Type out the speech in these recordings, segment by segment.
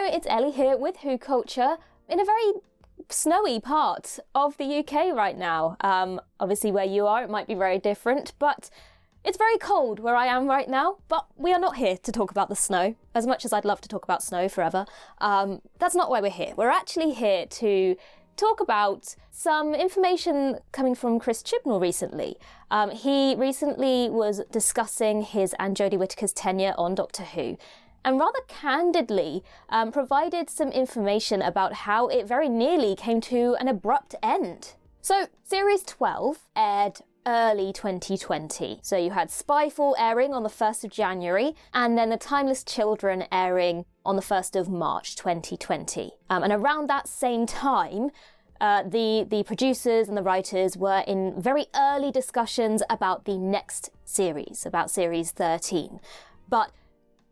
Hello, it's Ellie here with WhoCulture in a very snowy part of the UK right now. Obviously where you are it might be very different, but it's very cold where I am right now, but we are not here to talk about the snow, as much as I'd love to talk about snow forever. That's not why we're here. We're actually here to talk about some information coming from Chris Chibnall recently. He recently was discussing his and Jodie Whittaker's tenure on Doctor Who, and rather candidly provided some information about how it very nearly came to an abrupt end. So, Series 12 aired early 2020. So you had Spyfall airing on the 1st of January, and then The Timeless Children airing on the 1st of March 2020. And around that same time, the producers and the writers were in very early discussions about the next series, about Series 13. But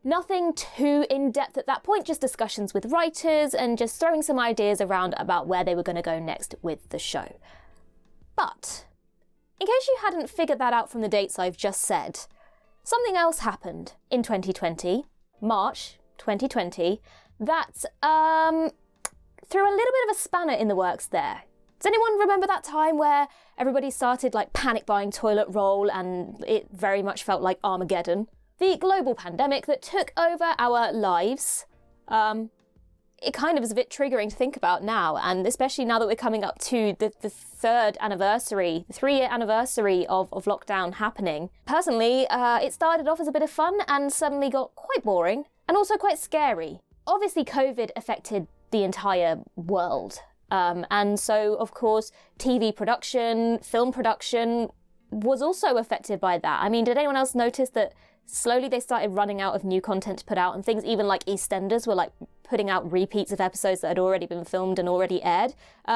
nothing too in-depth at that point, just discussions with writers and just throwing some ideas around about where they were going to go next with the show. But in case you hadn't figured that out from the dates I've just said, something else happened in 2020, March 2020, that threw a little bit of a spanner in the works there. Does anyone remember that time where everybody started panic buying toilet roll and it very much felt like Armageddon? The global pandemic that took over our lives, it kind of is a bit triggering to think about now, and especially now that we're coming up to the third anniversary, the 3-year anniversary of lockdown happening. Personally, it started off as a bit of fun and suddenly got quite boring and also quite scary. Obviously, COVID affected the entire world. And so, of course, TV production, film production was also affected by that. I mean, did anyone else notice that slowly they started running out of new content to put out, and things even like EastEnders were putting out repeats of episodes that had already been filmed and already aired,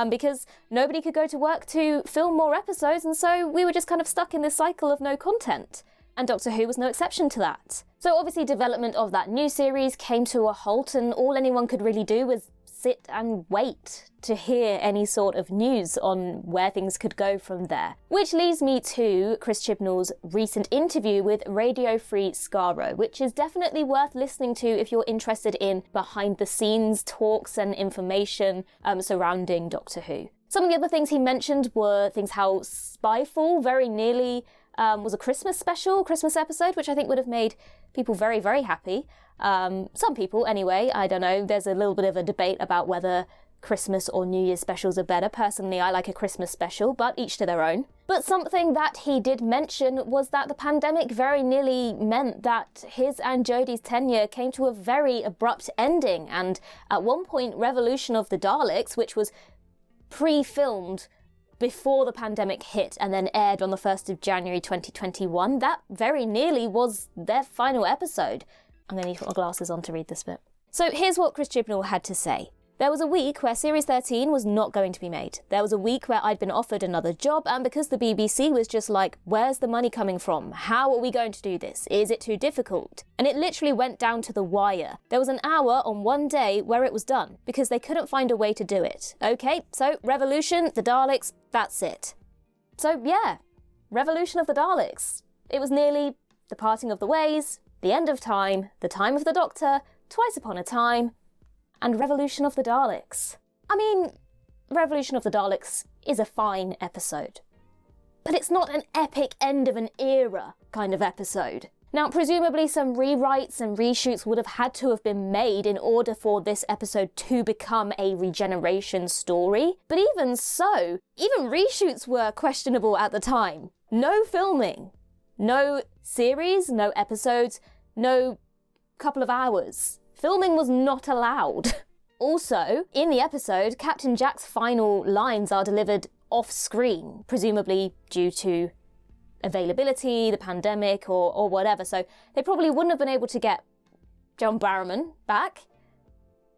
because nobody could go to work to film more episodes, and so we were just kind of stuck in this cycle of no content. And Doctor Who was no exception to that. So obviously development of that new series came to a halt, and all anyone could really do was sit and wait to hear any sort of news on where things could go from there. Which leads me to Chris Chibnall's recent interview with Radio Free Skaro, which is definitely worth listening to if you're interested in behind-the-scenes talks and information surrounding Doctor Who. Some of the other things he mentioned were things how Spyfall very nearly was a Christmas episode, which I think would have made people very, very happy. Some people, anyway. I don't know. There's a little bit of a debate about whether Christmas or New Year's specials are better. Personally, I like a Christmas special, but each to their own. But something that he did mention was that the pandemic very nearly meant that his and Jodie's tenure came to a very abrupt ending. And at one point, Revolution of the Daleks, which was pre-filmed before the pandemic hit and then aired on the 1st of January 2021, that very nearly was their final episode. I'm going to need to put my glasses on to read this bit. So here's what Chris Chibnall had to say. There was a week where Series 13 was not going to be made. There was a week where I'd been offered another job, and because the BBC was just like, where's the money coming from? How are we going to do this? Is it too difficult? And it literally went down to the wire. There was an hour on one day where it was done, because they couldn't find a way to do it. Okay, so Revolution, the Daleks, that's it. So yeah, Revolution of the Daleks. It was nearly the parting of the ways, the end of time, the time of the Doctor, Twice Upon a Time, and Revolution of the Daleks. I mean, Revolution of the Daleks is a fine episode, but it's not an epic end of an era kind of episode. Now, presumably some rewrites and reshoots would have had to have been made in order for this episode to become a regeneration story, but even so, even reshoots were questionable at the time. No filming, no series, no episodes, no couple of hours. Filming was not allowed. Also, in the episode, Captain Jack's final lines are delivered off-screen, presumably due to availability, the pandemic, or whatever, so they probably wouldn't have been able to get John Barrowman back.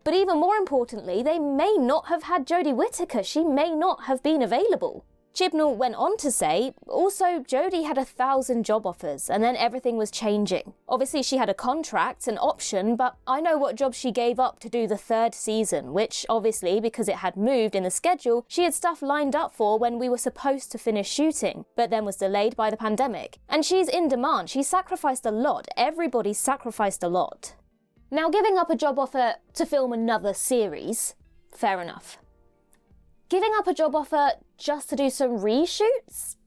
But even more importantly, they may not have had Jodie Whittaker. She may not have been available. Chibnall went on to say, also, Jodie had 1,000 job offers, and then everything was changing. Obviously, she had a contract, an option, but I know what job she gave up to do the 3rd season, which, obviously, because it had moved in the schedule, she had stuff lined up for when we were supposed to finish shooting, but then was delayed by the pandemic. And she's in demand. She sacrificed a lot. Everybody sacrificed a lot. Now, giving up a job offer to film another series, fair enough. Giving up a job offer just to do some reshoots?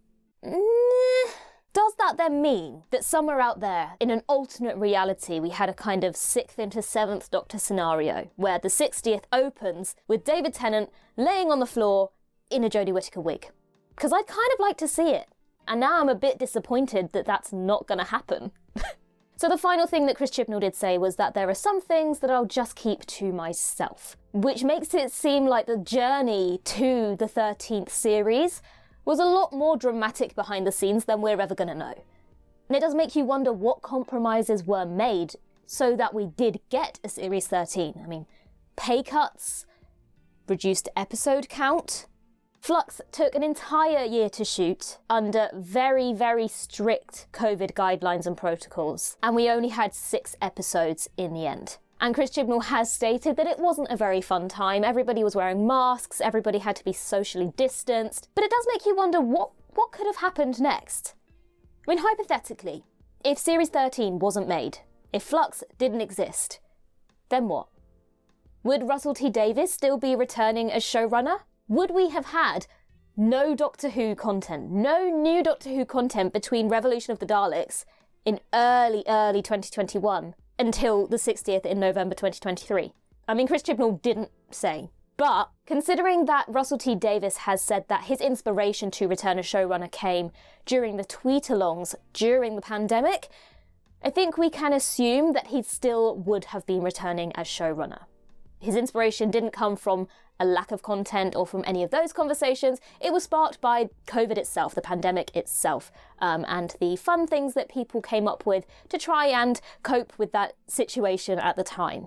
Does that then mean that somewhere out there, in an alternate reality, we had a kind of 6th into 7th Doctor scenario, where the 60th opens with David Tennant laying on the floor in a Jodie Whittaker wig? Because I'd kind of like to see it, and now I'm a bit disappointed that that's not going to happen. So the final thing that Chris Chibnall did say was that there are some things that I'll just keep to myself, which makes it seem like the journey to the 13th series was a lot more dramatic behind the scenes than we're ever going to know. And it does make you wonder what compromises were made so that we did get a Series 13. I mean, pay cuts, reduced episode count. Flux took an entire year to shoot under very, very strict COVID guidelines and protocols, and we only had 6 episodes in the end. And Chris Chibnall has stated that it wasn't a very fun time. Everybody was wearing masks, everybody had to be socially distanced. But it does make you wonder what could have happened next. I mean, hypothetically, if Series 13 wasn't made, if Flux didn't exist, then what? Would Russell T Davies still be returning as showrunner? Would we have had no Doctor Who content, no new Doctor Who content between Revolution of the Daleks in early 2021 until the 60th in November 2023? I mean, Chris Chibnall didn't say. But considering that Russell T Davies has said that his inspiration to return as showrunner came during the tweet-alongs during the pandemic, I think we can assume that he still would have been returning as showrunner. His inspiration didn't come from a lack of content or from any of those conversations. It was sparked by COVID itself, the pandemic itself, and the fun things that people came up with to try and cope with that situation at the time.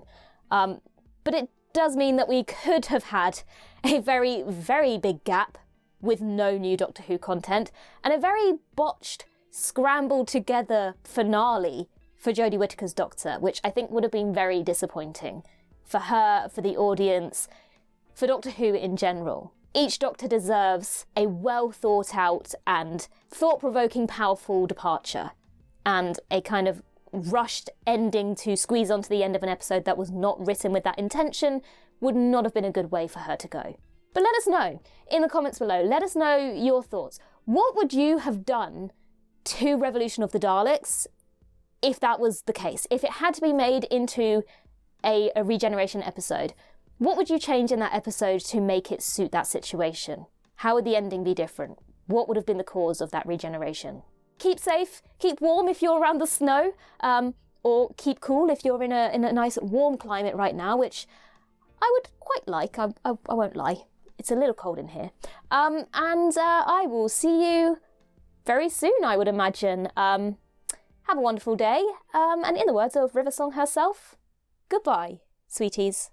But it does mean that we could have had a very, very big gap with no new Doctor Who content and a very botched, scrambled together finale for Jodie Whittaker's Doctor, which I think would have been very disappointing for her, for the audience, for Doctor Who in general. Each Doctor deserves a well thought out and thought-provoking, powerful departure, and a kind of rushed ending to squeeze onto the end of an episode that was not written with that intention would not have been a good way for her to go. But let us know in the comments below. Let us know your thoughts. What would you have done to Revolution of the Daleks if that was the case? If it had to be made into a regeneration episode, what would you change in that episode to make it suit that situation? How would the ending be different? What would have been the cause of that regeneration? Keep safe, keep warm if you're around the snow, or keep cool if you're in a nice warm climate right now, which I would quite like, I won't lie. It's a little cold in here. And I will see you very soon, I would imagine. Have a wonderful day, and in the words of Riversong herself, goodbye, sweeties.